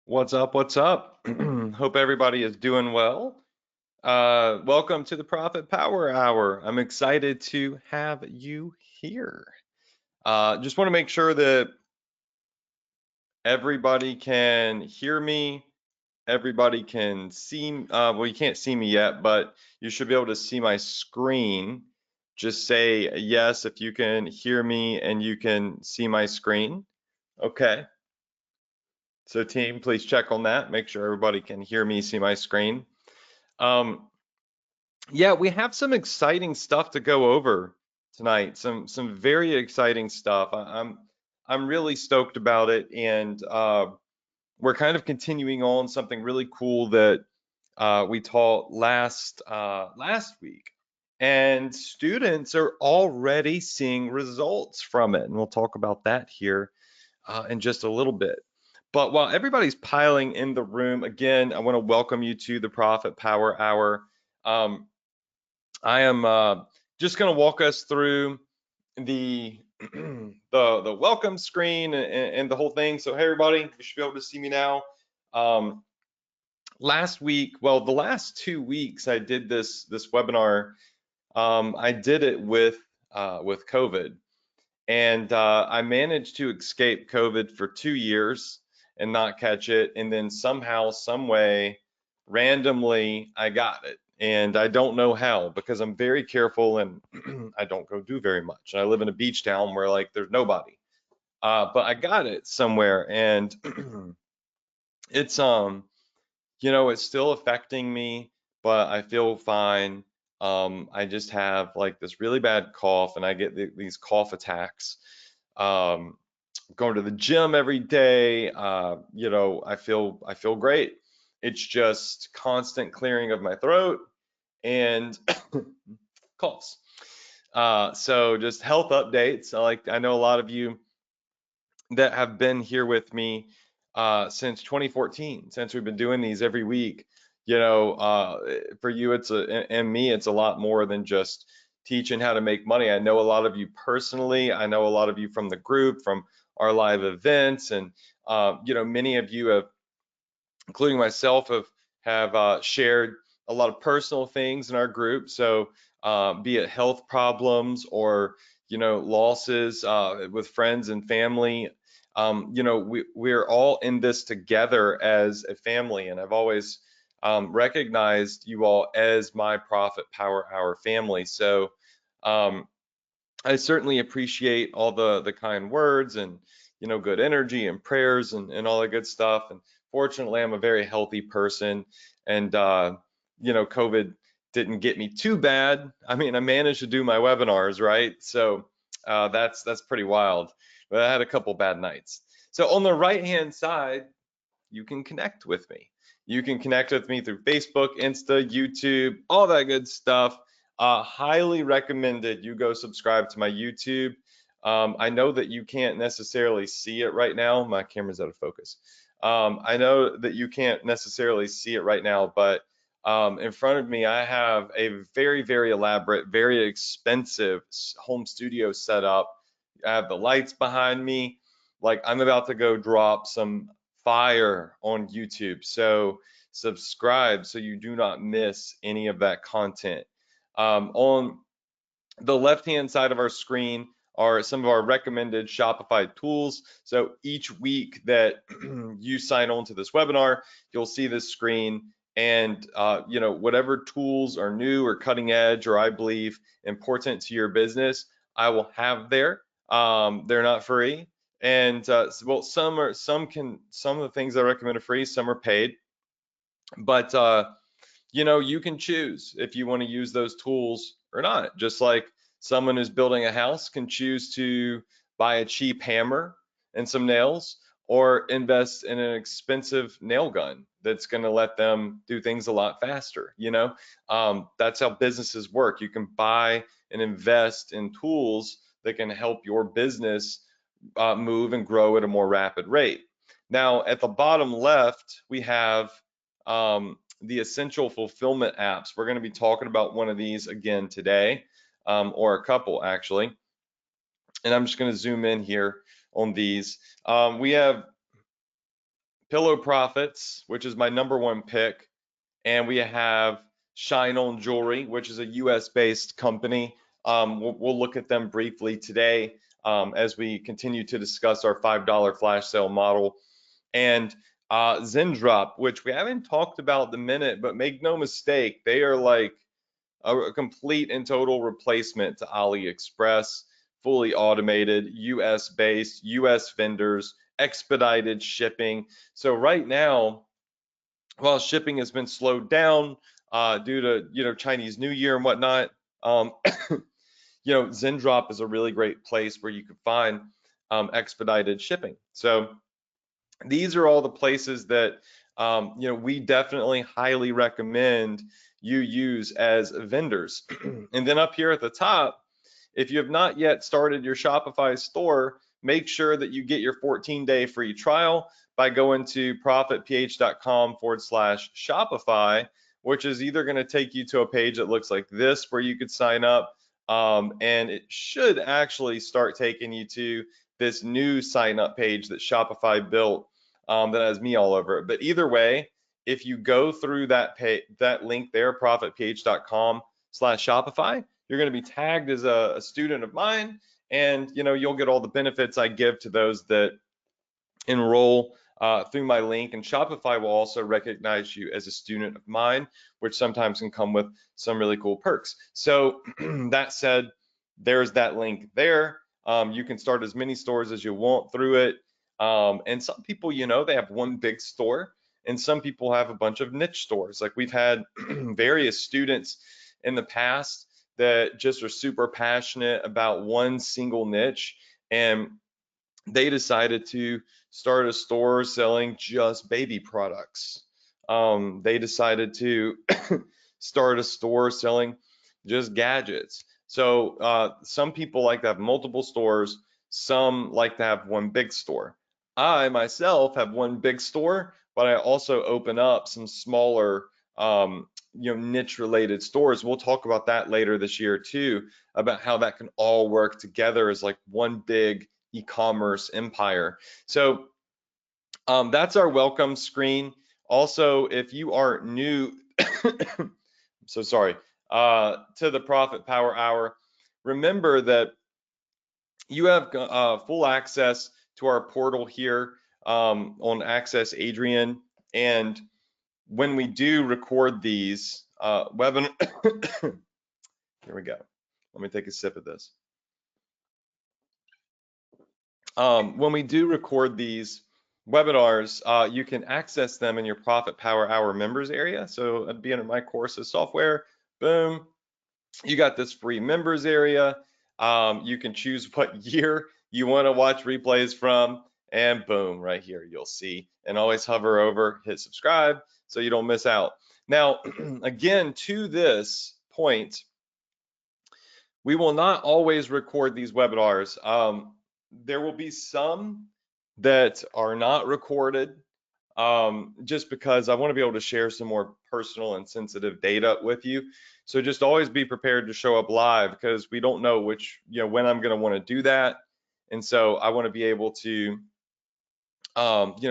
What's up? What's up? Hope everybody is doing well. Welcome to the Profit Power Hour. I'm excited to have you here. Just want to make sure that everybody can hear me. Everybody can see. Well, you can't see me yet, but you should be able to see my screen. Just say yes if you can hear me and you can see my screen. Okay. So, team, please check on that. Make sure everybody can hear me, see my screen. Um, Yeah, we have some exciting stuff to go over tonight. Some very exciting stuff. I'm really stoked about it, and we're kind of continuing on something really cool that we taught last week, and students are already seeing results from it, and we'll talk about that here in just a little bit. But while everybody's piling in the room, again, I want to welcome you to the Profit Power Hour. Um, I am just going to walk us through the the welcome screen and the whole thing. So hey everybody, you should be able to see me now. Um, Last week, well, the last 2 weeks, I did this webinar. I did it with COVID, and I managed to escape COVID for 2 years and not catch it, and then somehow, some way, randomly, I got it. And I don't know how because I'm very careful and I don't go do very much. And I live in a beach town where like there's nobody. But I got it somewhere, and it's it's still affecting me, but I feel fine. I just have like this really bad cough, and I get these cough attacks. Um, Going to the gym every day. I feel great. It's just constant clearing of my throat and coughs. So just health updates. I know a lot of you that have been here with me since 2014, since we've been doing these every week. For you, and me, it's a lot more than just teaching how to make money. I know a lot of you personally. I know a lot of you from the group, from our live events, and many of you have, including myself, have shared a lot of personal things in our group. So be it health problems or losses with friends and family. We're all in this together as a family, and I've always recognized you all as my Profit Power Hour family. So um, I certainly appreciate all the kind words and good energy and prayers and all that good stuff. And fortunately, I'm a very healthy person, and COVID didn't get me too bad. I mean, I managed to do my webinars, right? So that's pretty wild. But I had a couple bad nights. So on the right-hand side, you can connect with me. You can connect with me through Facebook, Insta, YouTube, all that good stuff. Highly recommended you go subscribe to my YouTube. I know that you can't necessarily see it right now. My camera's out of focus. I know that you can't necessarily see it right now, but in front of me, I have a very, very elaborate, very expensive home studio set up. I have the lights behind me. Like I'm about to go drop some fire on YouTube. So subscribe so you do not miss any of that content. On the left-hand side of our screen are some of our recommended Shopify tools. So each week that you sign on to this webinar, you'll see this screen, and whatever tools are new or cutting edge or I believe important to your business, I will have there. They're not free, and well, some of the things I recommend are free, some are paid, but you can choose if you want to use those tools or not. Just like someone who's building a house can choose to buy a cheap hammer and some nails or invest in an expensive nail gun that's going to let them do things a lot faster. That's how businesses work. You can buy and invest in tools that can help your business move and grow at a more rapid rate. Now, at the bottom left, we have the essential fulfillment apps. We're going to be talking about one of these again today, or a couple actually. And I'm just going to zoom in here on these. We have Pillow Profits, which is my #1 pick, and we have Shine On Jewelry, which is a US based company. We'll look at them briefly today as we continue to discuss our $5 flash sale model. And Zendrop, which we haven't talked about at the minute, but make no mistake, they are like a complete and total replacement to AliExpress, fully automated, US based, US vendors, expedited shipping. So right now, while shipping has been slowed down due to Chinese New Year and whatnot, um, Zendrop is a really great place where you can find expedited shipping. So these are all the places that we definitely highly recommend you use as vendors. And then up here at the top, if you have not yet started your Shopify store, make sure that you get your 14-day free trial by going to profitph.com/Shopify, which is either going to take you to a page that looks like this where you could sign up, and it should actually start taking you to this new sign up page that Shopify built that has me all over it. But either way, if you go through that link there, profitph.com/Shopify, you're going to be tagged as a student of mine, and you'll get all the benefits I give to those that enroll through my link. And Shopify will also recognize you as a student of mine, which sometimes can come with some really cool perks. So that said, there's that link there. You can start as many stores as you want through it. And some people, they have one big store, and some people have a bunch of niche stores. Like we've had various students in the past that just are super passionate about one single niche, and they decided to start a store selling just baby products. They decided to start a store selling just gadgets. So some people like to have multiple stores, some like to have one big store. I myself have one big store, but I also open up some smaller niche related stores. We'll talk about that later this year too, about how that can all work together as like one big e-commerce empire. So that's our welcome screen. Also, if you are new, so sorry, to the Profit Power Hour, remember that you have full access to our portal here on Access Adrian. And when we do record these webinars, here we go. Let me take a sip of this. When we do record these webinars, you can access them in your Profit Power Hour members area. So that'd be under my courses software. Boom. You got this free members area. You can choose what year you want to watch replays from, and boom, right here you'll see. And always hover over, hit subscribe so you don't miss out. Now, again, to this point, we will not always record these webinars. There will be some that are not recorded just because I want to be able to share some more personal and sensitive data with you. So just always be prepared to show up live, because we don't know when I'm going to want to do that. And so I want to be able to,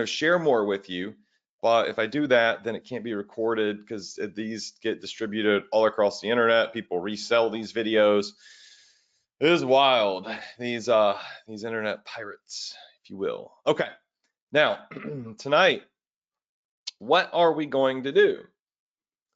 share more with you. But if I do that, then it can't be recorded, because these get distributed all across the internet. People resell these videos. It is wild, these internet pirates, if you will. Okay, now tonight, what are we going to do?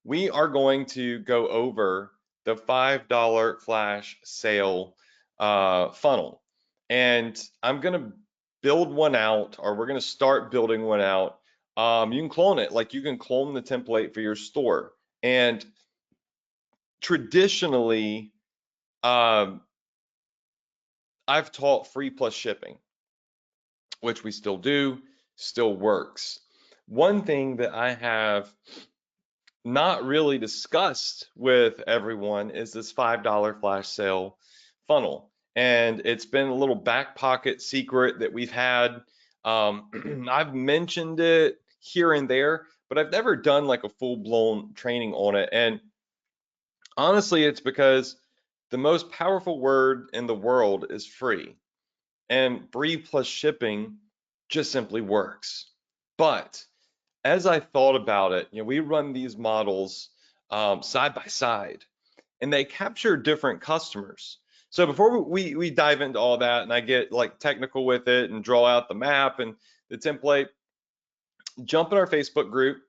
We are going to go over the $5 flash sale funnel, and I'm going to build one out, or we're going to start building one out. You can clone it, like you can clone the template for your store. And traditionally, I've taught free plus shipping, which we still do, still works. One thing that I have not really discussed with everyone is this $5 flash sale funnel. And it's been a little back pocket secret that we've had. I've mentioned it here and there, but I've never done like a full-blown training on it. And honestly, it's because the most powerful word in the world is free. And free plus shipping just simply works. But as I thought about it, we run these models side by side, and they capture different customers. So before we dive into all that and I get like technical with it and draw out the map and the template, jump in our Facebook group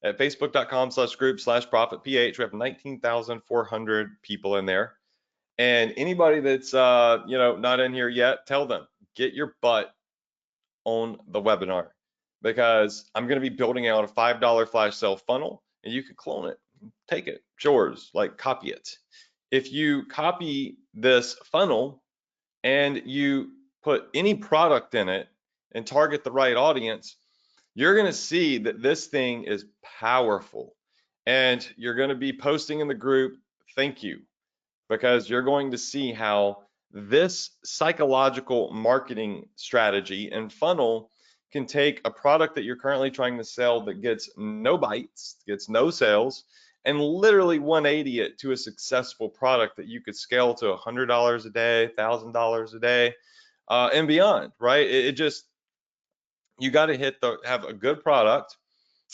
at facebook.com/group/profitph. We have 19,400 people in there. And anybody that's not in here yet, tell them, get your butt on the webinar, because I'm going to be building out a $5 flash sale funnel, and you can clone it, take it, it's yours, like copy it. If you copy this funnel and you put any product in it and target the right audience, you're going to see that this thing is powerful. And you're going to be posting in the group, thank you, because you're going to see how this psychological marketing strategy and funnel can take a product that you're currently trying to sell that gets no bites, gets no sales, and literally 180 it to a successful product that you could scale to $100 a day, $1,000 a day, and beyond, right? It just, you got to have a good product,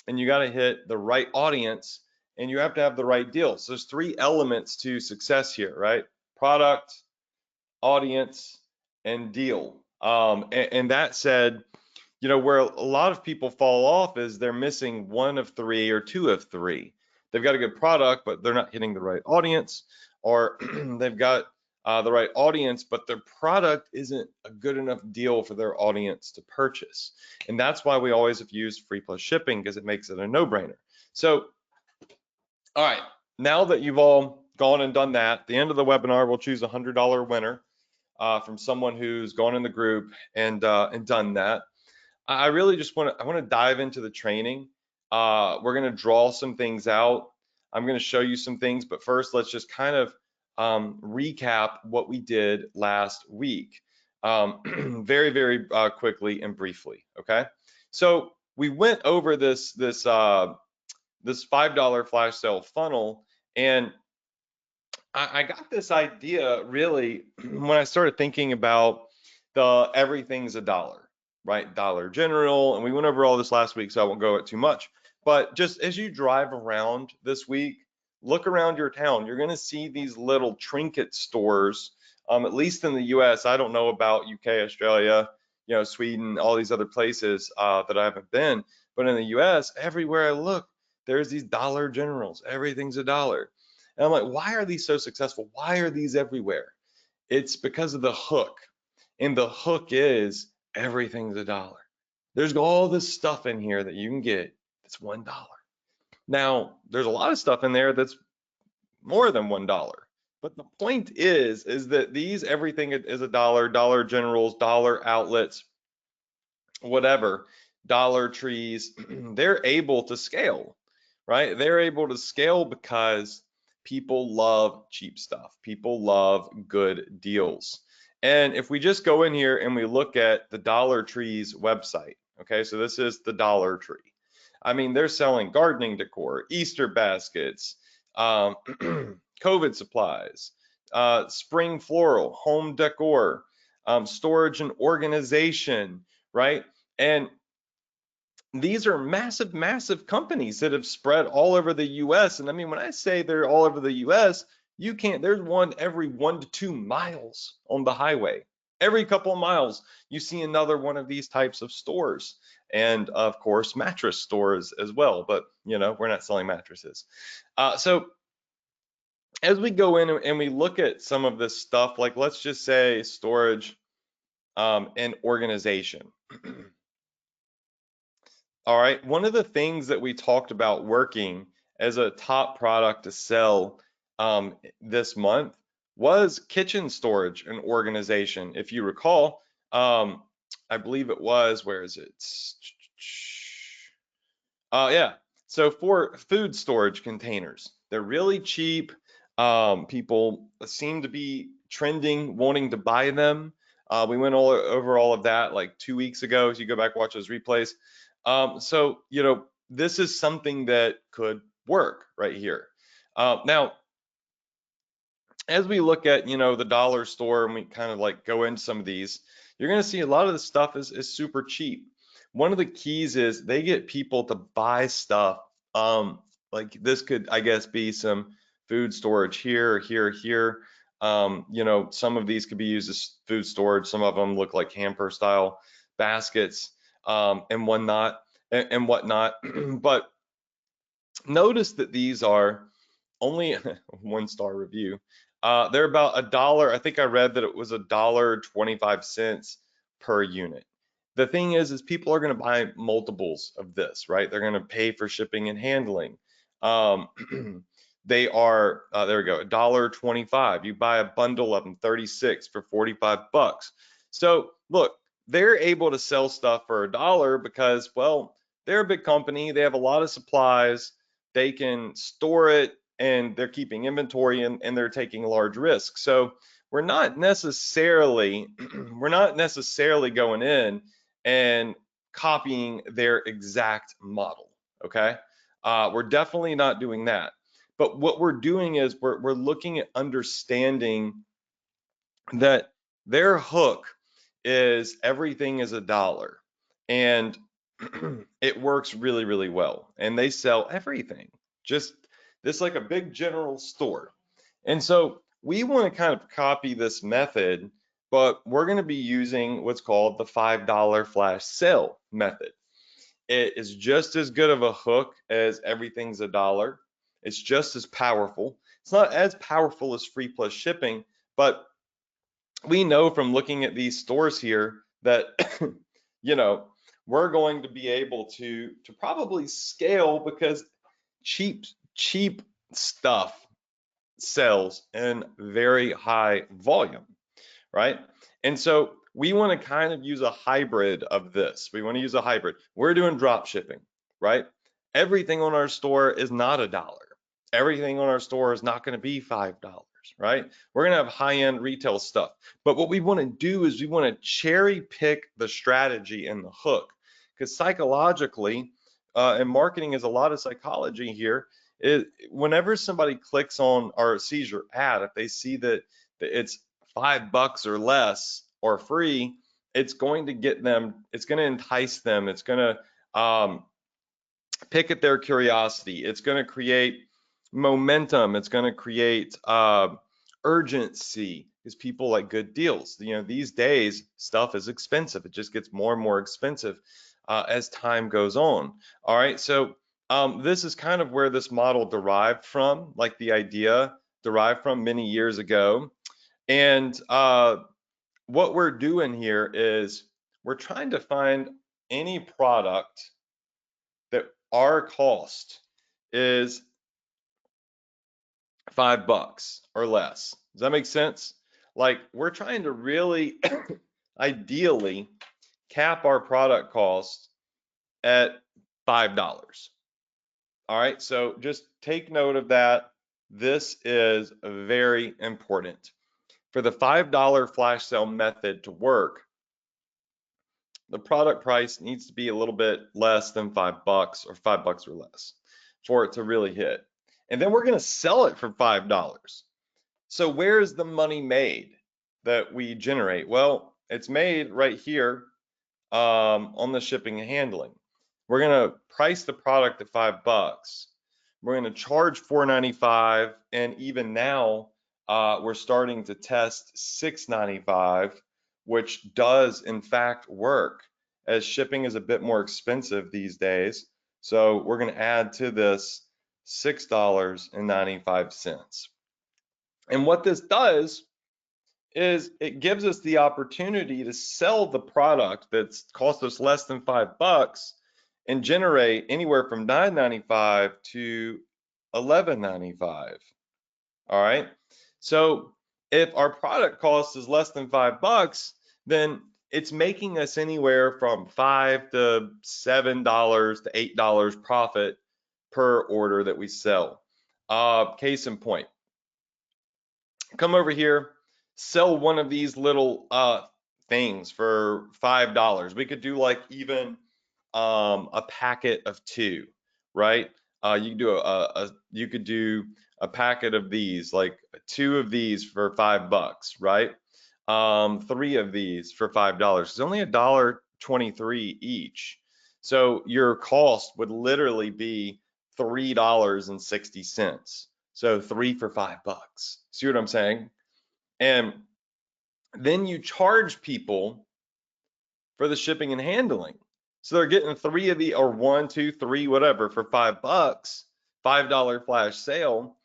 and you got to hit the right audience, and you have to have the right deal. So there's three elements to success here, right? Product, audience, and deal. And that said, where a lot of people fall off is they're missing one of three or two of three. They've got a good product, but they're not hitting the right audience, or they've got the right audience, but their product isn't a good enough deal for their audience to purchase. And that's why we always have used free plus shipping, because it makes it a no-brainer. So, all right, now that you've all gone and done that, at the end of the webinar, we'll choose a $100 winner from someone who's gone in the group and done that. I really just want to dive into the training. We're going to draw some things out. I'm going to show you some things, but first let's just kind of recap what we did last week very, very quickly and briefly. Okay, so we went over this $5 flash sale funnel, and I got this idea really when I started thinking about the everything's a dollar, right? Dollar General, and we went over all this last week, so I won't go into too much. But just as you drive around this week, look around your town. You're going to see these little trinket stores, at least in the US. I don't know about UK, Australia, Sweden, all these other places that I haven't been. But in the US, everywhere I look, there's these Dollar Generals. Everything's a dollar. And I'm like, why are these so successful? Why are these everywhere? It's because of the hook. And the hook is everything's a dollar. There's all this stuff in here that you can get that's $1. Now, there's a lot of stuff in there that's more than $1. But the point is that these everything is a dollar, Dollar Generals, dollar outlets, whatever, Dollar Trees, they're able to scale, right? They're able to scale because people love cheap stuff. People love good deals. And if we just go in here and we look at the Dollar Tree's website, okay, so this is the Dollar Tree. I mean, they're selling gardening decor, Easter baskets, COVID supplies, spring floral, home decor, storage and organization, right? And these are massive, massive companies that have spread all over the US. And I mean, when I say they're all over the US, there's one every 1 to 2 miles on the highway. Every couple of miles, you see another one of these types of stores. And of course, mattress stores as well. But, we're not selling mattresses. So as we go in and we look at some of this stuff, like let's just say storage and organization. All right, one of the things that we talked about working as a top product to sell this month was kitchen storage and organization. If you recall, I believe it was, where is it? Yeah, so for food storage containers, they're really cheap. People seem to be trending, wanting to buy them. We went over all of that like 2 weeks ago. As you go back, watch those replays. So, this is something that could work right here. Now, as we look at, the dollar store and we kind of like go into some of these, you're going to see a lot of the stuff is super cheap. one of the keys is they get people to buy stuff. Like this could, I guess, be some food storage here, here, here. You know, some of these could be used as food storage. Some of them look like hamper style baskets, and whatnot, and whatnot. But notice that these are only 1-star review. They're about $1. I think I read that it was $1.25 per unit. The thing is people are going to buy multiples of this, right? They're going to pay for shipping and handling. Um, they are, there we go, $1.25. You buy a bundle of them, 36 for 45 bucks. So look, they're able to sell stuff for $1 because, well, they're a big company. They have a lot of supplies. They can store it, and they're keeping inventory, and they're taking large risks. So we're not necessarily we're not necessarily going in and copying their exact model. Okay, we're definitely not doing that. But what we're doing is we're looking at understanding that their hook is everything is $1, and it works really, really well. And they sell everything, just this like a big general store. And so we want to kind of copy this method, but we're going to be using what's called the $5 flash sale method. It is just as good of a hook as everything's $1. It's just as powerful. It's not as powerful as free plus shipping, but we know from looking at these stores here that you know, we're going to be able to probably scale because cheap stuff sells in very high volume, right? And so we want to kind of use a hybrid of this. We want to use a hybrid. We're doing drop shipping, right? Everything on our store is not $1. Everything on our store is not going to be $5, right? We're going to have high-end retail stuff. But what we want to do is we want to cherry pick the strategy and the hook, because psychologically, and marketing is a lot of psychology here. Whenever somebody clicks on or sees your ad, if they see that it's $5 or less or free, it's going to get them, it's going to entice them, it's going to pick at their curiosity, it's going to create momentum, it's going to create urgency, because people like good deals. You know, these days stuff is expensive. It just gets more and more expensive as time goes on. All right, so this is kind of where this model derived from, like the idea derived from many years ago. And what we're doing here is we're trying to find any product that our cost is $5 or less. Does that make sense? Like, we're trying to really ideally cap our product cost at $5. All right, so just take note of that. This is very important. For the $5 flash sale method to work, the product price needs to be a little bit less than $5 or $5 or less for it to really hit. And then we're going to sell it for $5. So where's the money made that we generate? Well, it's made right here on the shipping and handling. We're going to price the product at $5. We're going to charge $4.95, and even now we're starting to test $6.95, which does in fact work, as shipping is a bit more expensive these days. So we're going to add to this $6.95. And what this does is it gives us the opportunity to sell the product that's cost us less than $5 and generate anywhere from $9.95 to $11.95. All right. So if our product cost is less than $5, then it's making us anywhere from $5 to $7 to $8 profit per order that we sell. Case in point, come over here, sell one of these little things for $5. We could do like even a packet of 2, right? You could do you could do a packet of these, like 2 of these for $5, right? 3 of these for $5. It's only $1.23 each. So your cost would literally be $3.60. So 3 for $5. See what I'm saying? And then you charge people for the shipping and handling. So they're getting 3 of the, or 1, 2, 3, whatever, for $5, $5 flash sale.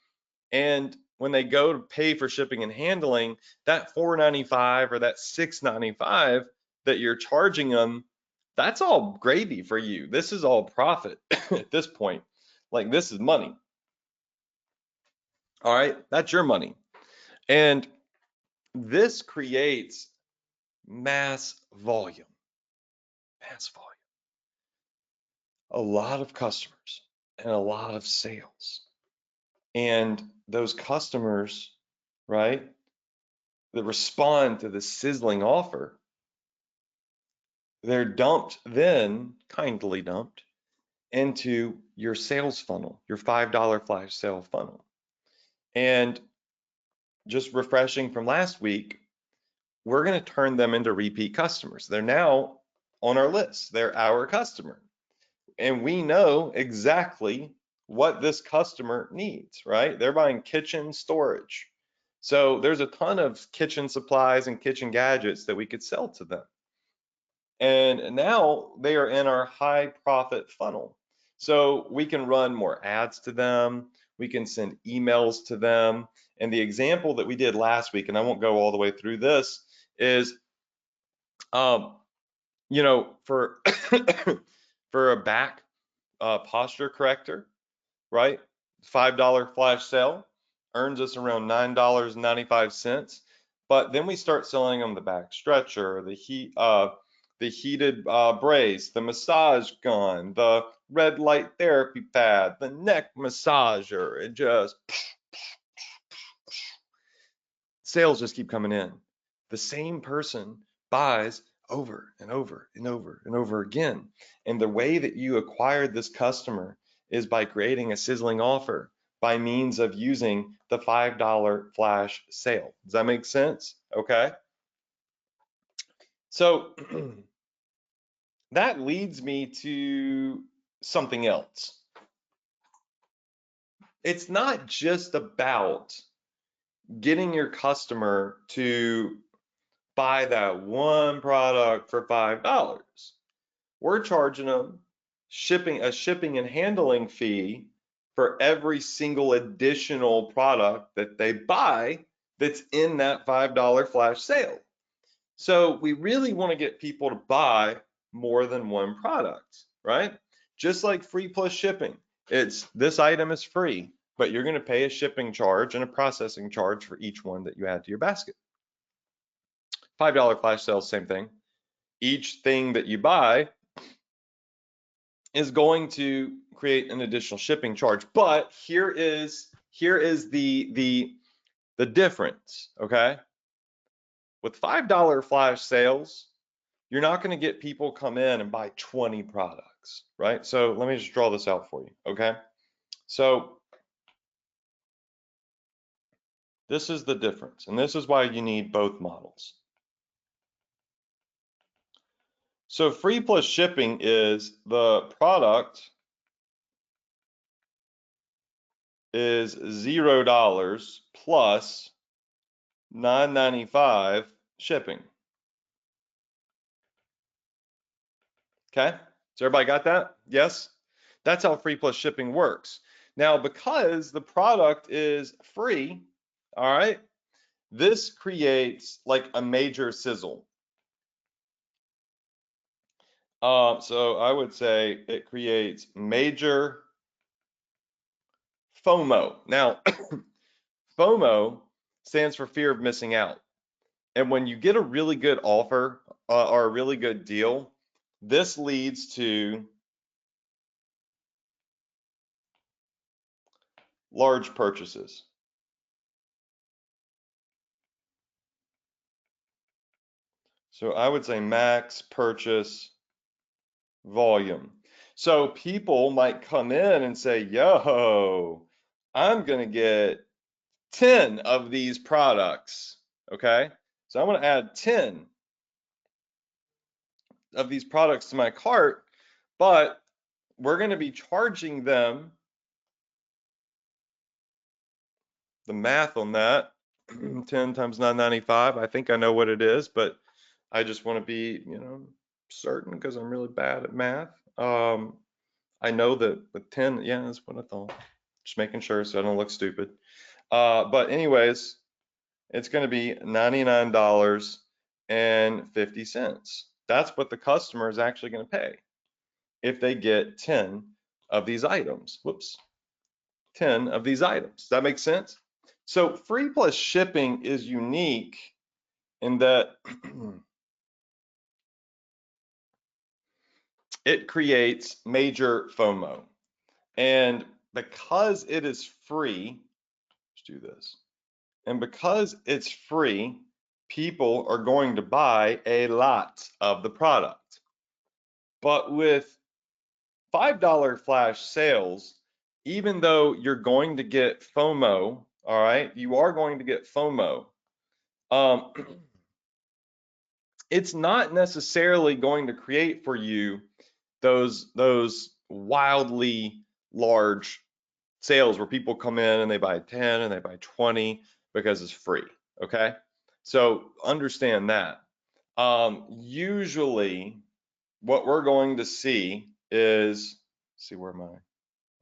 And when they go to pay for shipping and handling, that $4.95 or that $6.95 that you're charging them, that's all gravy for you. This is all profit at this point. Like, this is money. All right, that's your money. And this creates mass volume. Mass volume. A lot of customers and a lot of sales. And those customers, right, that respond to the sizzling offer, they're dumped then, kindly dumped, into your sales funnel, your $5 flash sale funnel. And just refreshing from last week, we're going to turn them into repeat customers. They're now on our list. They're our customer. And we know exactly what this customer needs, right? They're buying kitchen storage. So there's a ton of kitchen supplies and kitchen gadgets that we could sell to them. And now they are in our high profit funnel. So we can run more ads to them. We can send emails to them. And the example that we did last week, and I won't go all the way through this, is, you know, for for a back posture corrector, right? $5 flash sale earns us around $9.95. But then we start selling them the back stretcher, the heated brace, the massage gun, the red light therapy pad, the neck massager. It just, sales just keep coming in. The same person buys over and over and over and over again. And the way that you acquired this customer is by creating a sizzling offer by means of using the $5 flash sale. Does that make sense? Okay. So that leads me to something else. It's not just about getting your customer to buy that one product for $5. We're charging them a shipping and handling fee for every single additional product that they buy that's in that $5 flash sale. So we really want to get people to buy more than one product, right? Just like free plus shipping. It's, this item is free, but you're going to pay a shipping charge and a processing charge for each one that you add to your basket. $5 flash sale, same thing. Each thing that you buy is going to create an additional shipping charge. But here is the difference, okay? With $5 flash sales, you're not going to get people come in and buy 20 products, right? So let me just draw this out for you, okay? So this is the difference, and this is why you need both models. So free plus shipping is the product is $0 plus $9.95 shipping. Okay, so everybody got that? Yes? That's how free plus shipping works. Now, because the product is free, all right, this creates like a major sizzle. So I would say it creates major FOMO. Now, FOMO stands for fear of missing out. And when you get a really good offer or a really good deal, this leads to large purchases. So I would say max purchase volume. So people might come in and say, yo, I'm going to get 10 of these products. Okay. So I'm going to add 10 of these products to my cart, but we're going to be charging them, the math on that, 10 times 995. I think I know what it is, but I just want to be, certain because I'm really bad at math. I know that with 10, yeah, that's what I thought. Just making sure so I don't look stupid. But anyways, it's going to be $99.50. That's what the customer is actually going to pay if they get 10 of these items. Whoops. 10 of these items. Does that make sense? So free plus shipping is unique in that it creates major FOMO. And because it is free, let's do this. And because it's free, people are going to buy a lot of the product. But with $5 flash sales, even though you're going to get FOMO, all right, you are going to get FOMO. It's not necessarily going to create for you those wildly large sales where people come in and they buy 10 and they buy 20 because it's free. Okay, so understand that. Usually, what we're going to see is, see where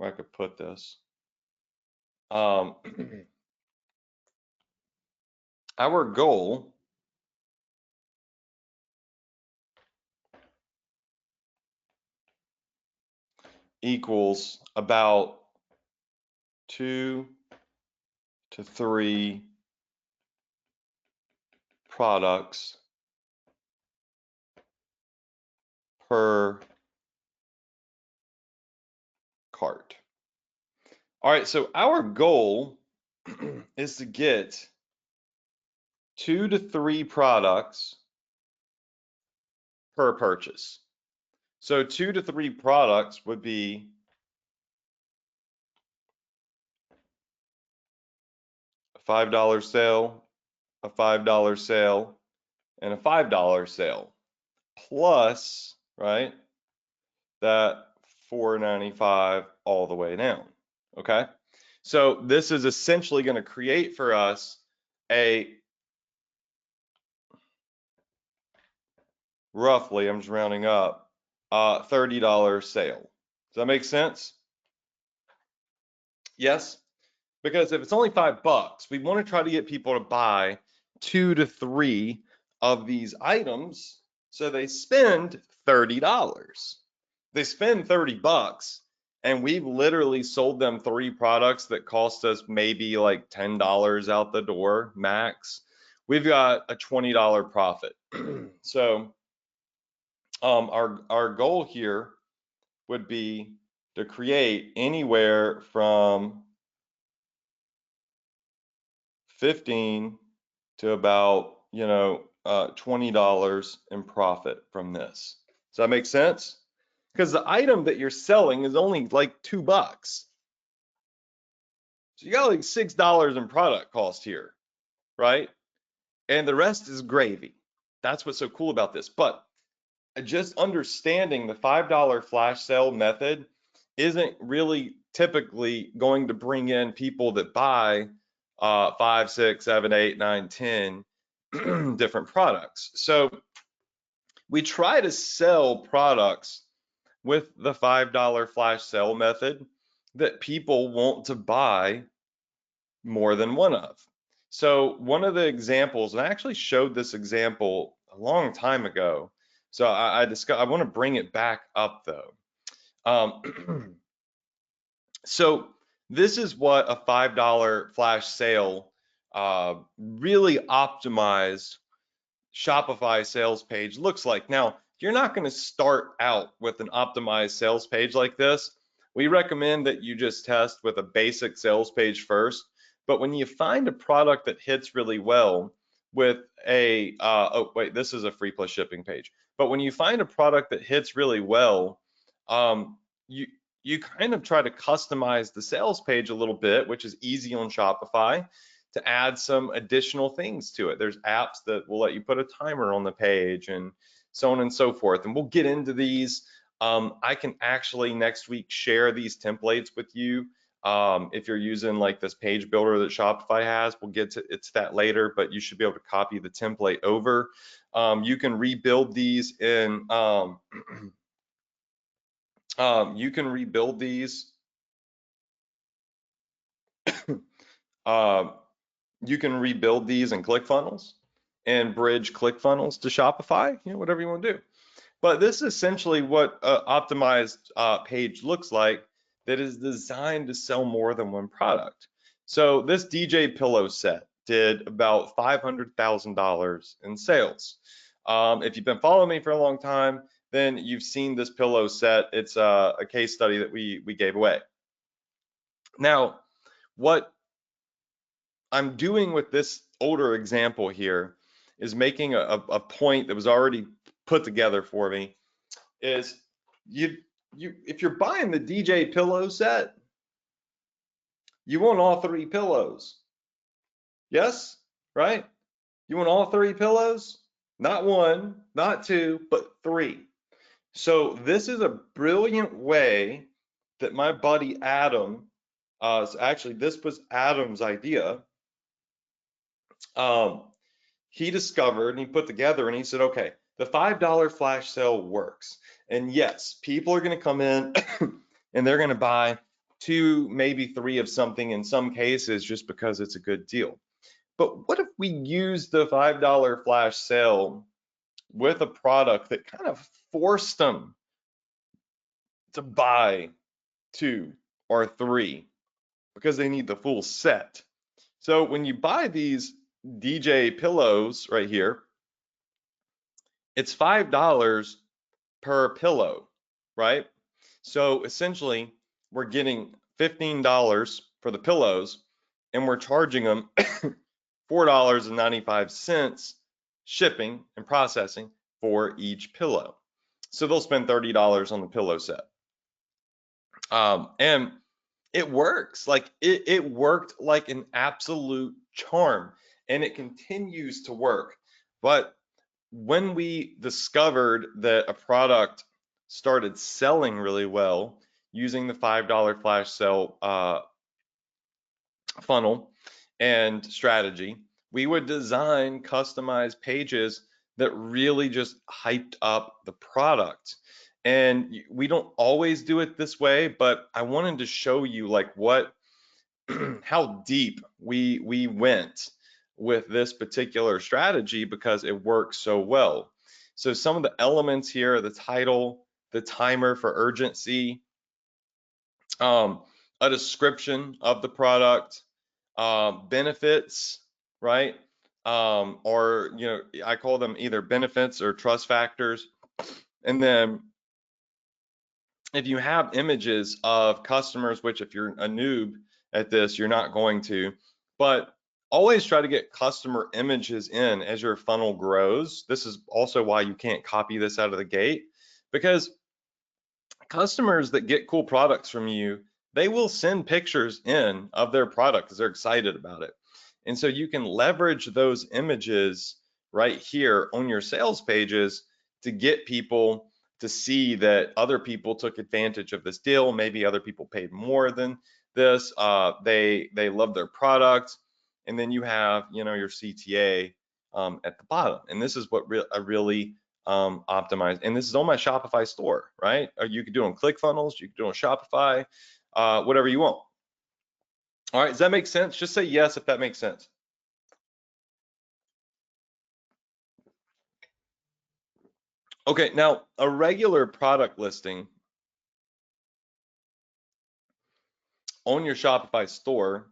I could put this. Our goal equals about 2 to 3 products per cart. All right, so our goal is to get 2 to 3 products per purchase. So 2 to 3 products would be a $5 sale, a $5 sale, and a $5 sale, plus, right, that $4.95 all the way down. Okay, so this is essentially going to create for us a roughly, I'm just rounding up, $30 sale. Does that make sense? Yes, because if it's only $5, we want to try to get people to buy 2 to 3 of these items, so they spend $30. They spend $30, and we've literally sold them 3 products that cost us maybe like $10 out the door max. We've got a $20 profit. So our goal here would be to create anywhere from 15 to about, $20 in profit from this. Does that make sense? Because the item that you're selling is only like $2. So you got like $6 in product cost here, right? And the rest is gravy. That's what's so cool about this. But just understanding the $5 flash sale method isn't really typically going to bring in people that buy 5, 6, 7, 8, 9, 10 different products. So we try to sell products with the $5 flash sale method that people want to buy more than one of. So one of the examples, and I actually showed this example a long time ago, so I want to bring it back up though. So this is what a $5 flash sale really optimized Shopify sales page looks like. Now, you're not going to start out with an optimized sales page like this. We recommend that you just test with a basic sales page first. But when you find a product that hits really well with a, oh wait, this is a free plus shipping page. But when you find a product that hits really well, you kind of try to customize the sales page a little bit, which is easy on Shopify, to add some additional things to it. There's apps that will let you put a timer on the page and so on and so forth. And we'll get into these I can actually next week share these templates with you. If you're using like this page builder that Shopify has, we'll get to that later, but you should be able to copy the template over. You can rebuild these in, you can rebuild these, you can rebuild these in ClickFunnels and bridge ClickFunnels to Shopify, whatever you want to do. But this is essentially what an optimized page looks like that is designed to sell more than one product. So this DJ pillow set did about $500,000 in sales. If you've been following me for a long time, then you've seen this pillow set. It's a case study that we gave away. Now, what I'm doing with this older example here is making a point that was already put together for me. Is if you're buying the DJ pillow set, you want all 3 pillows. Yes, right? You want all 3 pillows, not 1, not 2, but 3. So this is a brilliant way that my buddy Adam, actually this was Adam's idea. He discovered and he put together and he said, okay, the $5 flash sale works. And yes, people are going to come in and they're going to buy 2, maybe 3 of something in some cases just because it's a good deal. But what if we use the $5 flash sale with a product that kind of forced them to buy 2 or 3 because they need the full set? So when you buy these DJ pillows right here, it's $5 per pillow, right? So essentially, we're getting $15 for the pillows, and we're charging them $4.95 shipping and processing for each pillow. So they'll spend $30 on the pillow set. And it works. Like it worked like an absolute charm, and it continues to work. But when we discovered that a product started selling really well using the $5 flash sale funnel and strategy, we would design customized pages that really just hyped up the product. And we don't always do it this way, but I wanted to show you like how deep we went with this particular strategy because it works so well. So some of the elements here, the title, the timer for urgency, a description of the product, benefits, right? Or, I call them either benefits or trust factors. And then if you have images of customers, which if you're a noob at this, you're not going to, but always try to get customer images in as your funnel grows. This is also why you can't copy this out of the gate, because customers that get cool products from you, they will send pictures in of their product because they're excited about it. And so you can leverage those images right here on your sales pages to get people to see that other people took advantage of this deal. Maybe other people paid more than this. They love their product. And then you have, your CTA at the bottom. And this is what I really optimized. And this is on my Shopify store, right? Or you could do it on ClickFunnels, you could do it on Shopify, whatever you want. All right, does that make sense? Just say yes if that makes sense. Okay, now a regular product listing on your Shopify store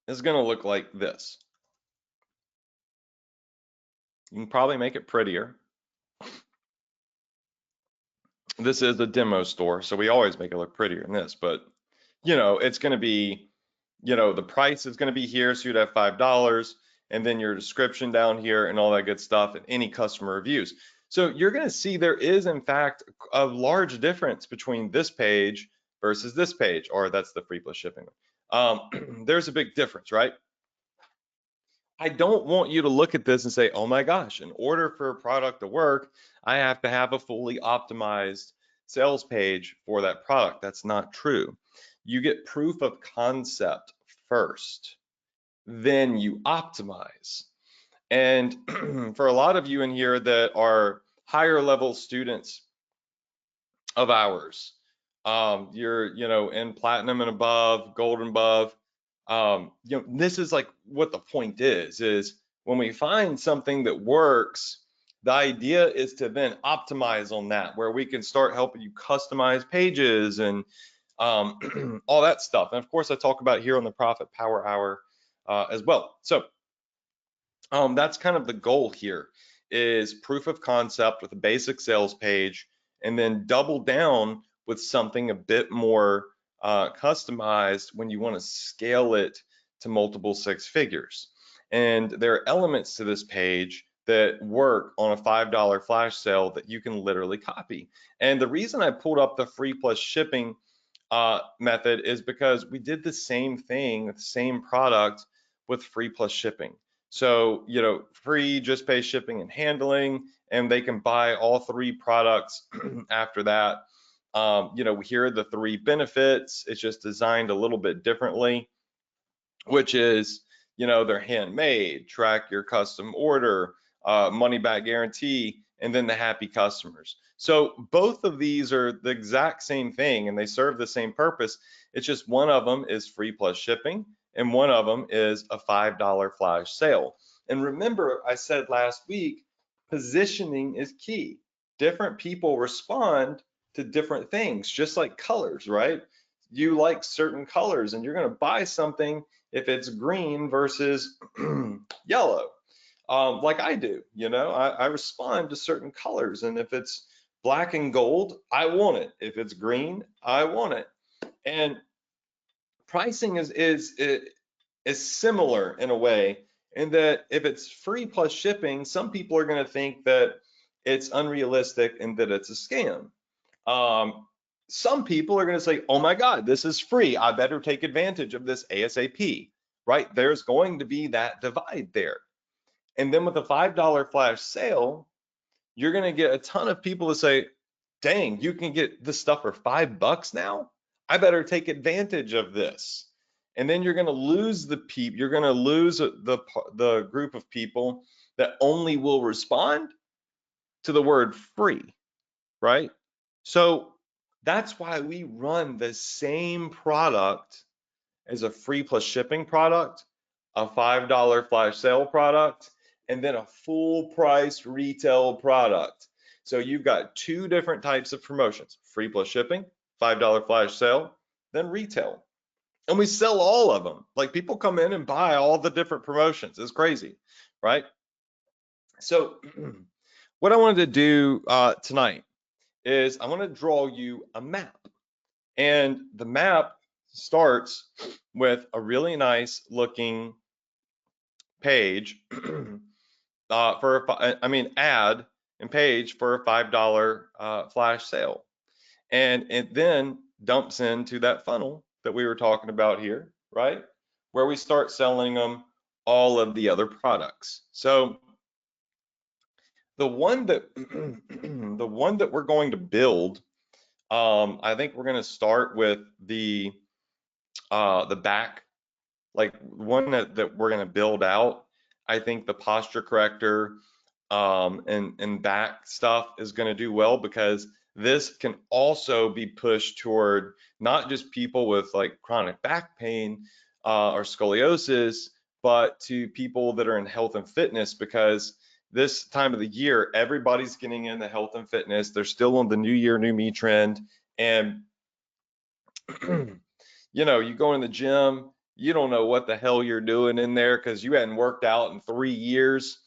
is going to look like this. You can probably make it prettier. This is a demo store, so we always make it look prettier than this, but it's going to be, the price is going to be here, so you'd have $5, and then your description down here and all that good stuff, and any customer reviews. So you're going to see there is, in fact, a large difference between this page versus this page, or that's the free plus shipping. There's a big difference, right? I don't want you to look at this and say, oh my gosh, in order for a product to work, I have to have a fully optimized sales page for that product. That's not true. You get proof of concept first, then you optimize. And for a lot of you in here that are higher level students of ours, you're, in platinum and above, gold and above, this is like what the point is when we find something that works, the idea is to then optimize on that, where we can start helping you customize pages and all that stuff. And of course, I talk about here on the Profit Power Hour as well. So that's kind of the goal here, is proof of concept with a basic sales page, and then double down with something a bit more customized when you want to scale it to multiple six figures. And there are elements to this page that work on a $5 flash sale that you can literally copy. And the reason I pulled up the free plus shipping method is because we did the same thing, the same product with free plus shipping. So, free, just pay shipping and handling, and they can buy all three products after that. Here are the three benefits. It's just designed a little bit differently, which is, they're handmade, track your custom order, money back guarantee, and then the happy customers. So both of these are the exact same thing and they serve the same purpose. It's just one of them is free plus shipping and one of them is a $5 flash sale. And remember, I said last week, positioning is key. Different people respond to different things, just like colors, right? You like certain colors and you're going to buy something if it's green versus yellow, like I do. I respond to certain colors, and if it's black and gold, I want it. If it's green, I want it. And pricing is similar in a way, in that if it's free plus shipping, some people are going to think that it's unrealistic and that it's a scam. Some people are going to say, oh my God, this is free, I better take advantage of this ASAP, right? There's going to be that divide there. And then with a $5 flash sale, you're going to get a ton of people to say, dang, you can get this stuff for $5 now, I better take advantage of this. And then you're going to lose you're going to lose the group of people that only will respond to the word free, right? So that's why we run the same product as a free plus shipping product, a $5 flash sale product, and then a full price retail product. So you've got two different types of promotions: free plus shipping, $5 flash sale, then retail. And we sell all of them. Like, people come in and buy all the different promotions. It's crazy, right? So what I wanted to do tonight is I want to draw you a map. And the map starts with a really nice looking page ad and page for a $5 flash sale. And it then dumps into that funnel that we were talking about here, right? Where we start selling them all of the other products. So the one that the one that we're going to build, I think we're going to start with the back, like one that we're going to build out. I think the posture corrector and back stuff is going to do well, because this can also be pushed toward not just people with like chronic back pain or scoliosis, but to people that are in health and fitness, because this time of the year, everybody's getting into health and fitness. They're still on the new year, new me trend. And you go in the gym, you don't know what the hell you're doing in there because you hadn't worked out in 3 years,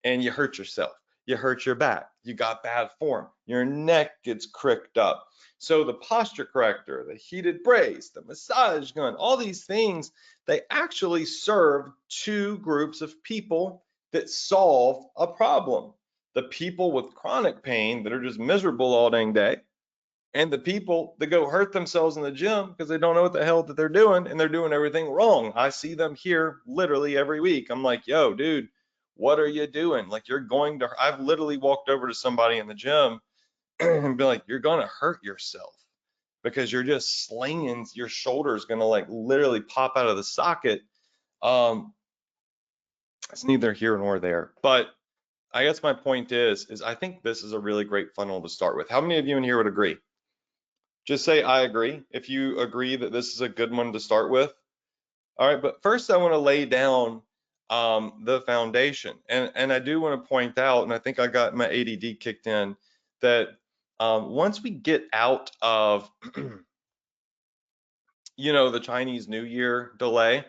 and you hurt yourself. You hurt your back. You got bad form. Your neck gets cricked up. So the posture corrector, the heated brace, the massage gun, all these things, they actually serve two groups of people that solve a problem. The people with chronic pain that are just miserable all dang day, And the people that go hurt themselves in the gym because they don't know what the hell that they're doing and they're doing everything wrong. I see them here literally every week. I'm like, yo, dude, what are you doing? Like, I've literally walked over to somebody in the gym and be like, you're going to hurt yourself because you're just slinging, your shoulder's going to like literally pop out of the socket. Um, it's neither here nor there. But I guess my point is I think this is a really great funnel to start with. How many of you in here would agree? Just say I agree if you agree that this is a good one to start with. All right, but first I want to lay down the foundation. And I do want to point out, and I think I got my ADD kicked in, that once we get out of, the Chinese New Year delay,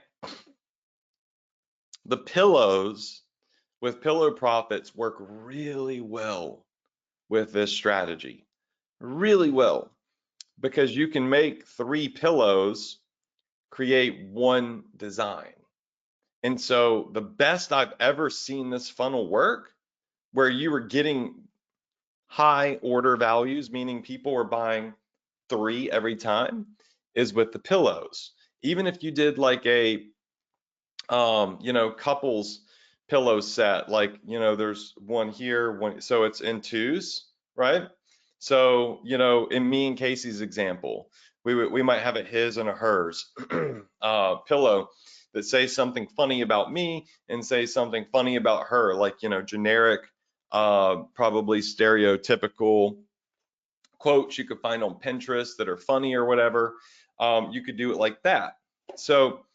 the pillows with pillow profits work really well with this strategy, really well, because you can make 3 pillows create 1 design. And so the best I've ever seen this funnel work, where you were getting high order values, meaning people were buying 3 every time, is with the pillows. Even if you did like a couples pillow set, like, there's one here, one, so it's in 2s, right? So, in me and Casey's example, we might have a his and a hers pillow that say something funny about me and say something funny about her, like, generic, probably stereotypical quotes you could find on Pinterest that are funny or whatever. You could do it like that. So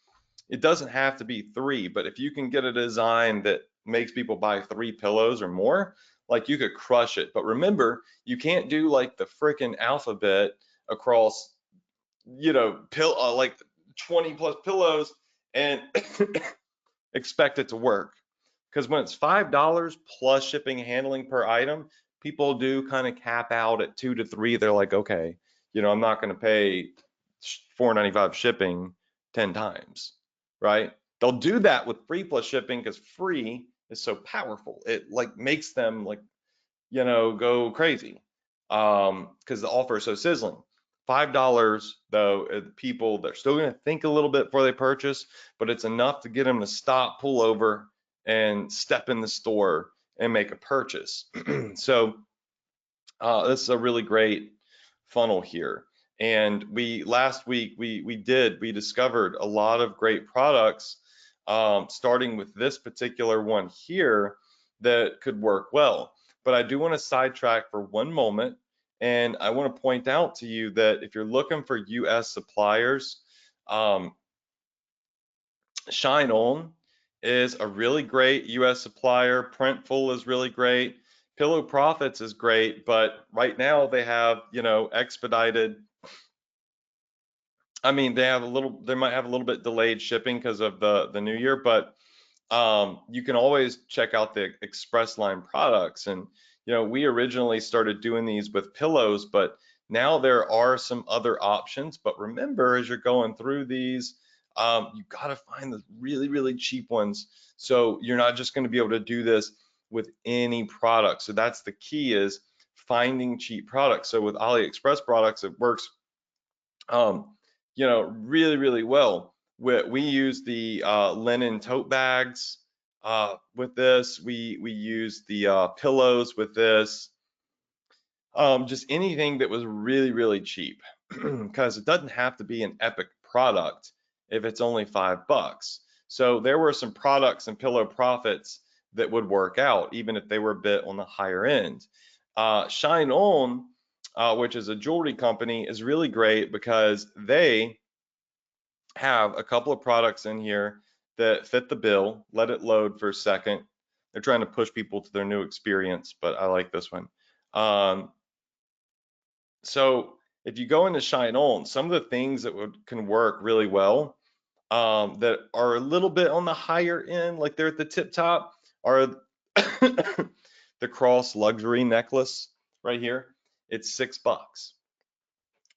it doesn't have to be 3, but if you can get a design that makes people buy 3 pillows or more, like, you could crush it. But remember, you can't do like the freaking alphabet across, like 20 plus pillows and expect it to work. Because when it's $5 plus shipping and handling per item, people do kind of cap out at 2 to 3. They're like, okay, I'm not going to pay $4.95 shipping 10 times, right? They'll do that with free plus shipping because free is so powerful. It like makes them like, go crazy because the offer is so sizzling. $5 though, people, they're still going to think a little bit before they purchase, but it's enough to get them to stop, pull over, and step in the store and make a purchase. So this is a really great funnel here. And last week we discovered a lot of great products, starting with this particular one here that could work well. But I do want to sidetrack for one moment, and I want to point out to you that if you're looking for US suppliers, Shine On is a really great US supplier. Printful is really great. Pillow Profits is great, but right now they have, expedited. I mean, they might have a little bit delayed shipping because of the new year, but you can always check out the express line products. And, we originally started doing these with pillows, but now there are some other options. But remember, as you're going through these, you got to find the really, really cheap ones. So you're not just going to be able to do this with any product. So that's the key, is finding cheap products. So with AliExpress products, it works, really, really well. We use the linen tote bags with this. We use the pillows with this. Just anything that was really, really cheap, because it doesn't have to be an epic product if it's only $5. So there were some products and Pillow Profits that would work out, even if they were a bit on the higher end. Shine On, which is a jewelry company, is really great because they have a couple of products in here that fit the bill. Let it load for a second. They're trying to push people to their new experience, but I like this one. So if you go into Shine On, some of the things that can work really well, that are a little bit on the higher end, like they're at the tip top, are the cross luxury necklace right here. It's $6.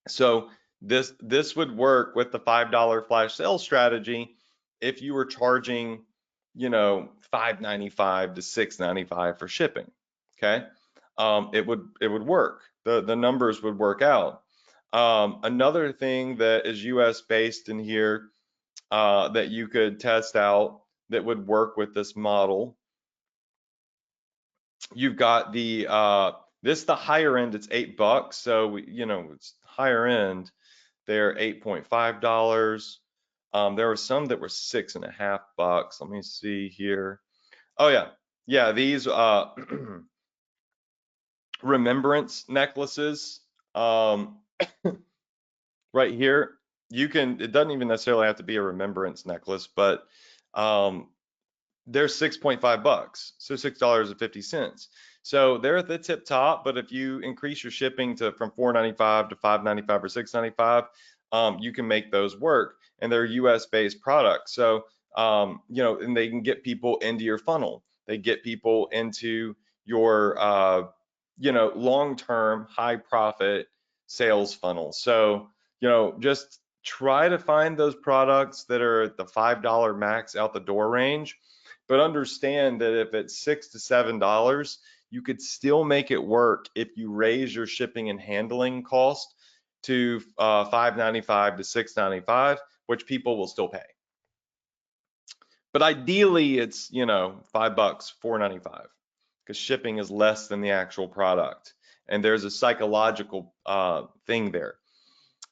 So this would work with the $5 flash sale strategy if you were charging, $5.95 to $6.95 for shipping. Okay, it would work. The numbers would work out. Another thing that is US based in here that you could test out that would work with this model. You've got the the higher end, it's $8. So it's higher end. They're $8.5. There were some that were $6.50. Let me see here. Oh yeah. Yeah, these Remembrance necklaces. Right here, it doesn't even necessarily have to be a remembrance necklace, but they're $6.5, so $6.50. So they're at the tip top, but if you increase your shipping from $4.95 to $5.95 or $6.95, you can make those work, and they're US based products. So and they can get people into your funnel. They get people into your long-term high profit sales funnel. So just try to find those products that are at the $5 max out the door range, but understand that if it's $6 to $7, you could still make it work if you raise your shipping and handling cost to $5.95 to $6.95, which people will still pay. But ideally, it's $5, $4.95, because shipping is less than the actual product, and there's a psychological thing there.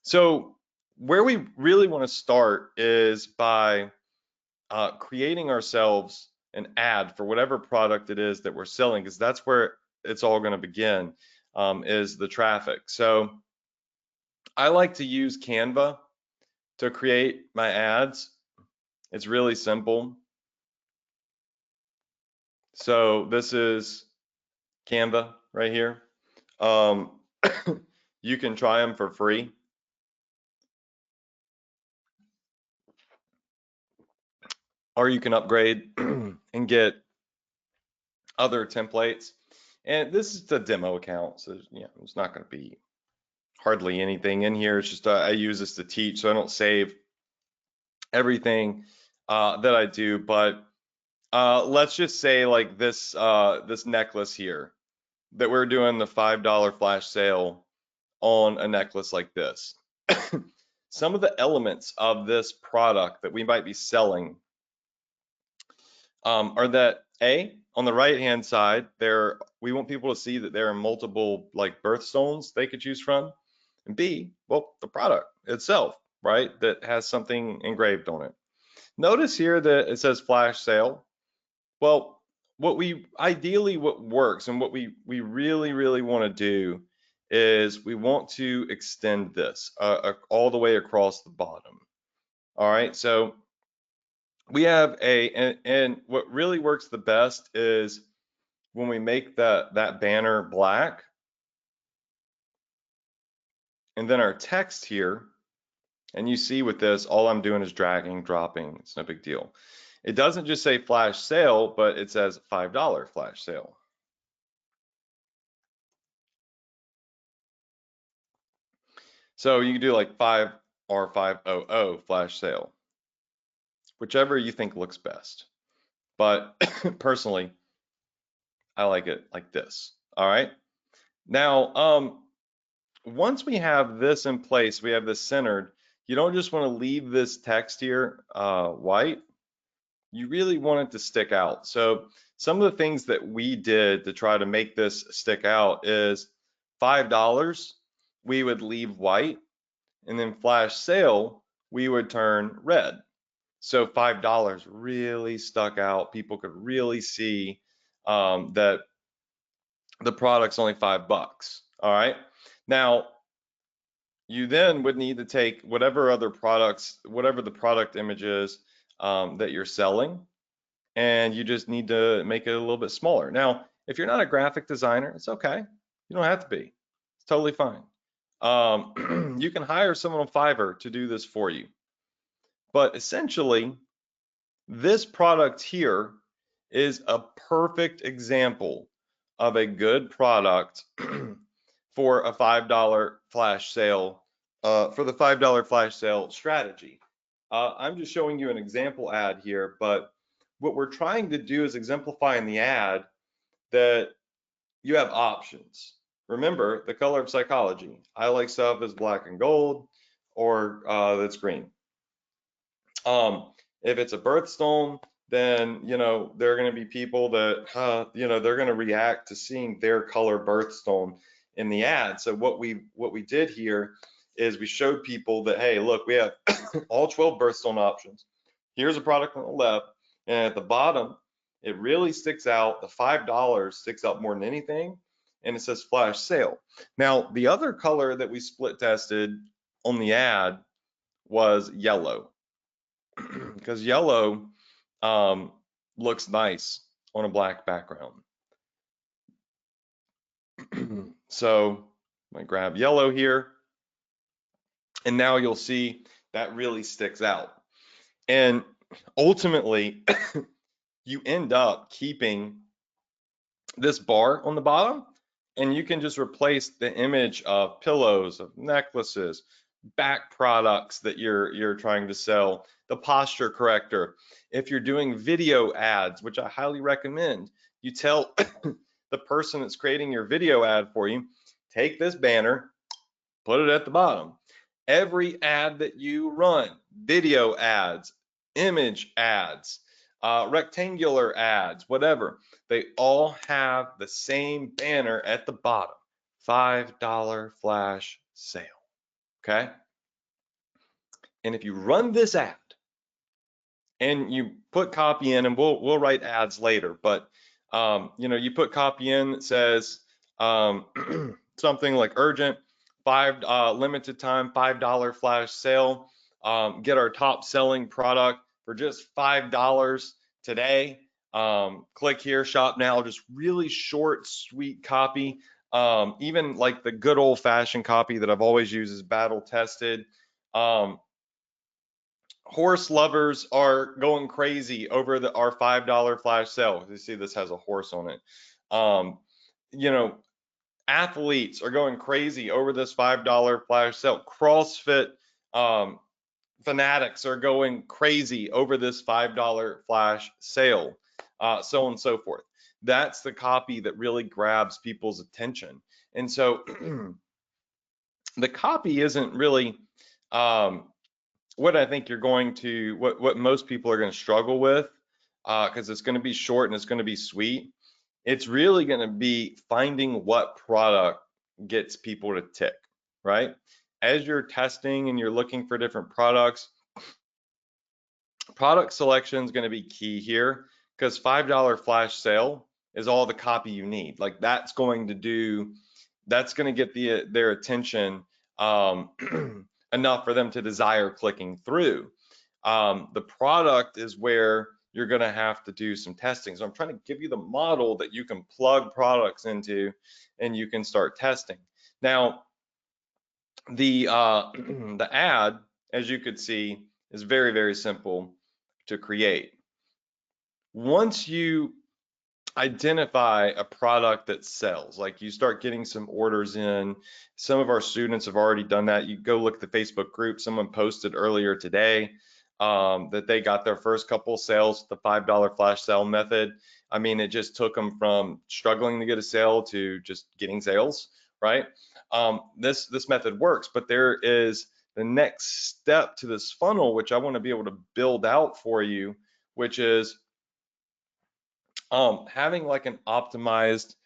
So where we really want to start is by creating ourselves an ad for whatever product it is that we're selling, because that's where it's all going to begin, is the traffic. So I like to use Canva to create my ads. It's really simple. So this is Canva right here. You can try them for free. Or you can upgrade and get other templates. And this is the demo account, so it's not going to be hardly anything in here. It's just I use this to teach, so I don't save everything that I do. But let's just say like this necklace here, that we're doing the $5 flash sale on a necklace like this. Some of the elements of this product that we might be selling are that on the right hand side we want people to see that there are multiple like birthstones they could choose from, and B, well, the product itself, right, that has something engraved on it. Notice here that it says flash sale. Well, what works and what we really want to do is we want to extend this all the way across the bottom. All right, so we have and what really works the best is when we make that banner black, and then our text here, and you see with this, all I'm doing is dragging, dropping. It's no big deal. It doesn't just say flash sale, but it says $5 flash sale. So you can do like 5 or 500 flash sale, whichever you think looks best. But personally, I like it like this. All right. Now, once we have this in place, we have this centered, you don't just want to leave this text here white. You really want it to stick out. So some of the things that we did to try to make this stick out is $5, we would leave white, and then flash sale, we would turn red. So $5 really stuck out. People could really see that the product's only $5. All right. Now, you then would need to take whatever the product image is that you're selling, and you just need to make it a little bit smaller. Now, if you're not a graphic designer, it's okay. You don't have to be. It's totally fine. You can hire someone on Fiverr to do this for you. But essentially, this product here is a perfect example of a good product for a $5 flash sale, for the $5 flash sale strategy. I'm just showing you an example ad here, but what we're trying to do is exemplify in the ad that you have options. Remember the color of psychology. I like stuff as black and gold or that's green. If it's a birthstone, then there are going to be people that they're going to react to seeing their color birthstone in the ad. So what we did here is we showed people that, hey, look, we have all 12 birthstone options. Here's a product on the left, and at the bottom, it really sticks out. The $5 sticks out more than anything, and it says flash sale. Now, the other color that we split tested on the ad was yellow, because yellow looks nice on a black background. So I'm gonna grab yellow here, and now you'll see that really sticks out. And ultimately, you end up keeping this bar on the bottom, and you can just replace the image of pillows, of necklaces, back products that you're trying to sell, the posture corrector. If you're doing video ads, which I highly recommend, you tell the person that's creating your video ad for you, take this banner, put it at the bottom. Every ad that you run, video ads, image ads, rectangular ads, whatever, they all have the same banner at the bottom, $5 flash sale, okay? And if you run this ad and you put copy in, and we'll write ads later, but you put copy in that says something like urgent, limited time, $5 flash sale, get our top selling product for just $5 today. Click here, shop now. Just really short, sweet copy. Even like the good old fashioned copy that I've always used is battle tested. Horse lovers are going crazy over our $5 flash sale. You see this has a horse on it. You know, athletes are going crazy over this $5 flash sale. CrossFit fanatics are going crazy over this $5 flash sale, so on and so forth. That's the copy that really grabs people's attention. And so the copy isn't really what I think what most people are going to struggle with, because it's going to be short and it's going to be sweet. It's really going to be finding what product gets people to tick, right? As you're testing and you're looking for different products, product selection is going to be key here, because $5 flash sale is all the copy you need. Like that's going to get their attention enough for them to desire clicking through. The product is where you're going to have to do some testing. So I'm trying to give you the model that you can plug products into and you can start testing. Now, the the ad, as you could see, is very, very simple to create. Once you identify a product that sells, like you start getting some orders in, some of our students have already done that. You go look at the Facebook group, someone posted earlier today that they got their first couple sales with the $5 flash sale method. I mean, it just took them from struggling to get a sale to just getting sales, right? This method works, but there is the next step to this funnel, which I want to be able to build out for you, which is having like an optimized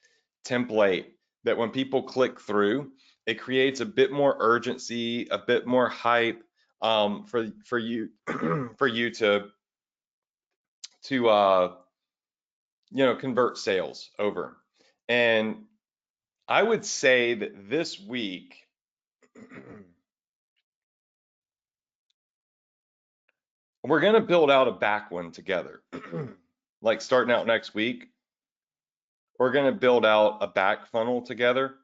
template that when people click through, it creates a bit more urgency, a bit more hype for you for you to convert sales over. And I would say that this week we're going to build out a back one together. Like starting out next week, we're going to build out a back funnel together.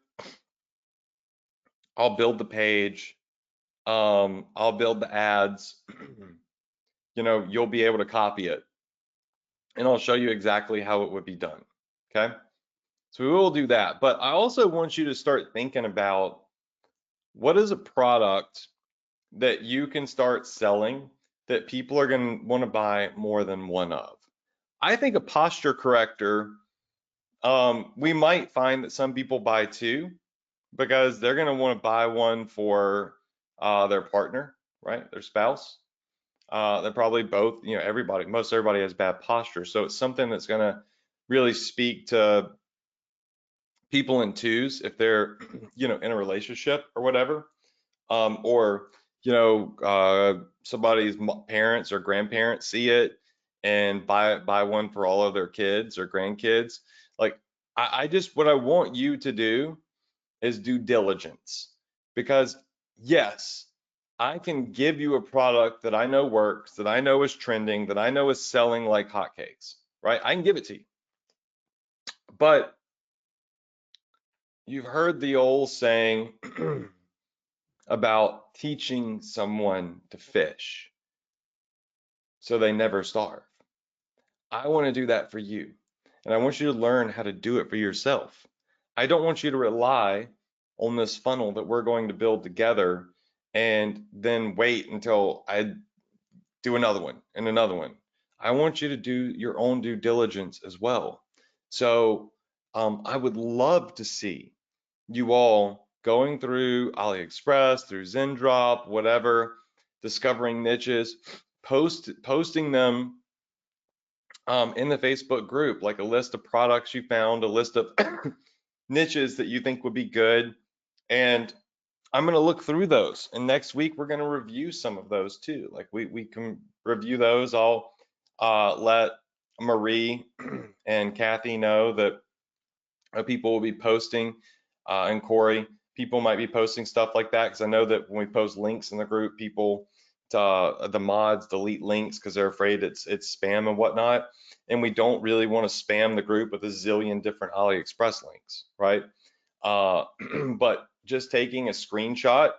I'll build the page. I'll build the ads. You'll be able to copy it, and I'll show you exactly how it would be done. Okay. So we will do that. But I also want you to start thinking about what is a product that you can start selling that people are going to want to buy more than one of. I think a posture corrector, we might find that some people buy two, because they're going to want to buy one for their partner, right? Their spouse. They're probably both, you know, most everybody has bad posture. So it's something that's going to really speak to people in twos if they're, you know, in a relationship or whatever. Or, you know, somebody's parents or grandparents see it and buy one for all of their kids or grandkids. Like, I just, what I want you to do is due diligence, because yes, I can give you a product that I know works, that I know is trending, that I know is selling like hotcakes, right? I can give it to you. But you've heard the old saying about teaching someone to fish so they never starve. I want to do that for you. And I want you to learn how to do it for yourself. I don't want you to rely on this funnel that we're going to build together and then wait until I do another one and another one. I want you to do your own due diligence as well. So I would love to see you all going through AliExpress, through Zendrop, whatever, discovering niches, posting them in the Facebook group, like a list of products you found, a list of niches that you think would be good. And I'm going to look through those. And next week, we're going to review some of those too. Like we can review those. I'll let Marie and Kathy know that people will be posting, and Corey, people might be posting stuff like that, because I know that when we post links in the group, people, the mods delete links because they're afraid it's spam and whatnot. And we don't really want to spam the group with a zillion different AliExpress links, right? But just taking a screenshot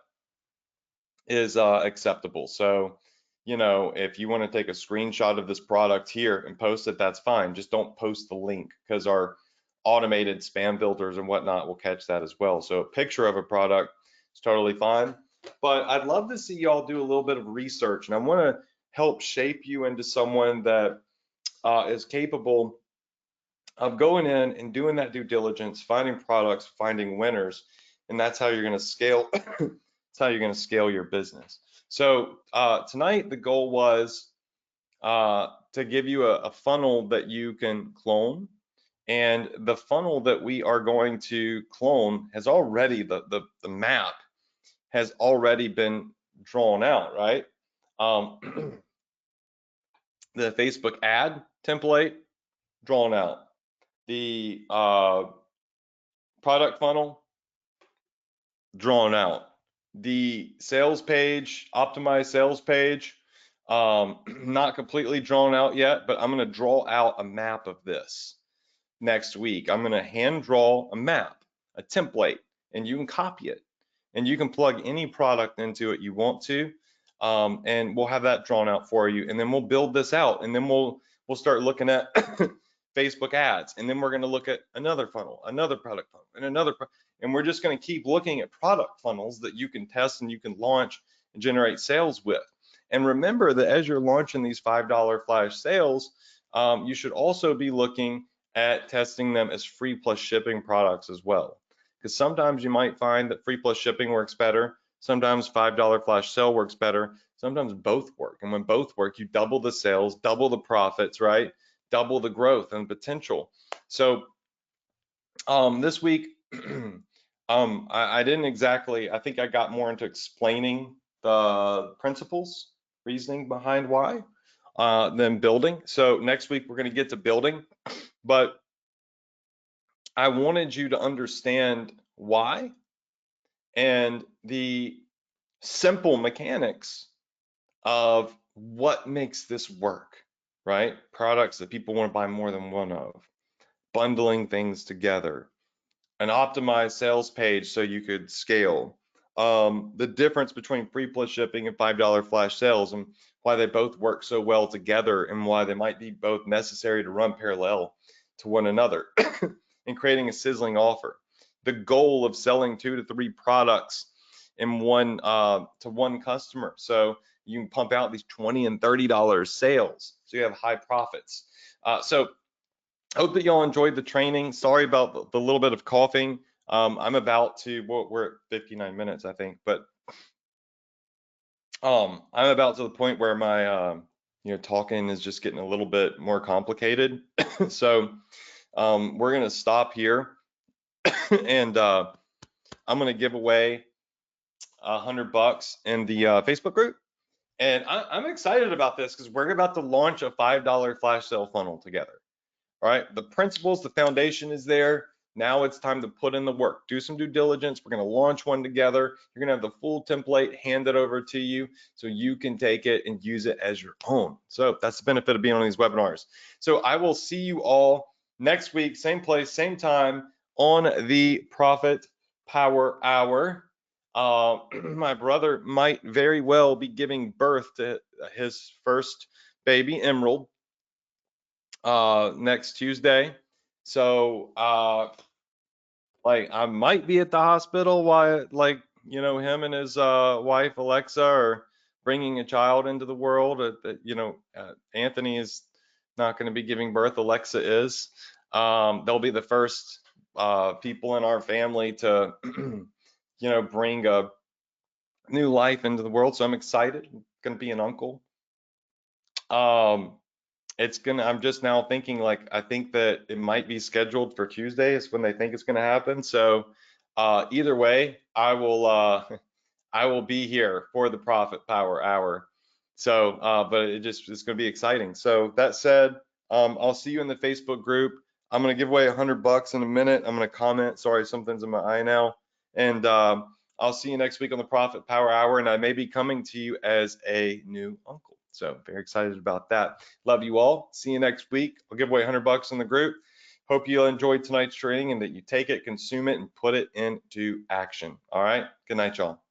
is acceptable. So, you know, if you want to take a screenshot of this product here and post it, that's fine. Just don't post the link, because our automated spam filters and whatnot will catch that as well. So a picture of a product is totally fine. But I'd love to see y'all do a little bit of research, and I want to help shape you into someone that is capable of going in and doing that due diligence, finding products, finding winners, and that's how you're going to scale. That's how you're going to scale your business. So tonight the goal was to give you a funnel that you can clone, and the funnel that we are going to clone has already, the map has already been drawn out, right? The Facebook ad template drawn out. The product funnel drawn out. The sales page, optimized sales page, not completely drawn out yet, but I'm going to draw out a map of this next week. I'm going to hand draw a map, a template, and you can copy it, and you can plug any product into it you want to, and we'll have that drawn out for you, and then we'll build this out, and then we'll start looking at Facebook ads, and then we're going to look at another funnel, another product funnel, and another, and we're just going to keep looking at product funnels that you can test and you can launch and generate sales with. And remember that as you're launching these $5 flash sales, you should also be looking at testing them as free plus shipping products as well. Because sometimes you might find that free plus shipping works better. Sometimes $5 flash sale works better. Sometimes both work. And when both work, you double the sales, double the profits, right? Double the growth and potential. So this week, I didn't exactly, I think I got more into explaining the principles, reasoning behind why, than building. So next week, we're going to get to building. But I wanted you to understand why and the simple mechanics of what makes this work, right? Products that people want to buy more than one of, bundling things together, an optimized sales page so you could scale, the difference between free plus shipping and $5 flash sales, and why they both work so well together, and why they might be both necessary to run parallel to one another, and creating a sizzling offer. The goal of selling 2 to 3 products in one to one customer, so you can pump out these $20 and $30 sales, so you have high profits. So hope that y'all enjoyed the training. Sorry about the little bit of coughing. I'm about to, well, we're at 59 minutes, I think, but I'm about to the point where my talking is just getting a little bit more complicated. So we're gonna stop here, and I'm gonna give away $100 in the Facebook group. And I'm excited about this because we're about to launch a $5 flash sale funnel together. All right, the principles, the foundation is there. Now it's time to put in the work, do some due diligence. We're going to launch one together. You're going to have the full template handed over to you so you can take it and use it as your own. So that's the benefit of being on these webinars. So I will see you all next week, same place, same time on the Profit Power Hour. My brother might very well be giving birth to his first baby, Emerald, next Tuesday. So like I might be at the hospital while him and his wife Alexa are bringing a child into the world. Anthony is not going to be giving birth. Alexa is. They'll be the first people in our family to bring a new life into the world. So I'm excited. I'm going to be an uncle. I'm just now thinking, like, I think that it might be scheduled for Tuesday is when they think it's going to happen. So either way, I will I will be here for the Profit Power Hour. So but it's going to be exciting. So that said, I'll see you in the Facebook group. I'm going to give away $100 in a minute. I'm going to comment. Sorry, something's in my eye now. And I'll see you next week on the Profit Power Hour, and I may be coming to you as a new uncle. So very excited about that. Love you all. See you next week. I'll give away $100 in the group. Hope you enjoyed tonight's training and that you take it, consume it, and put it into action. All right. Good night, y'all.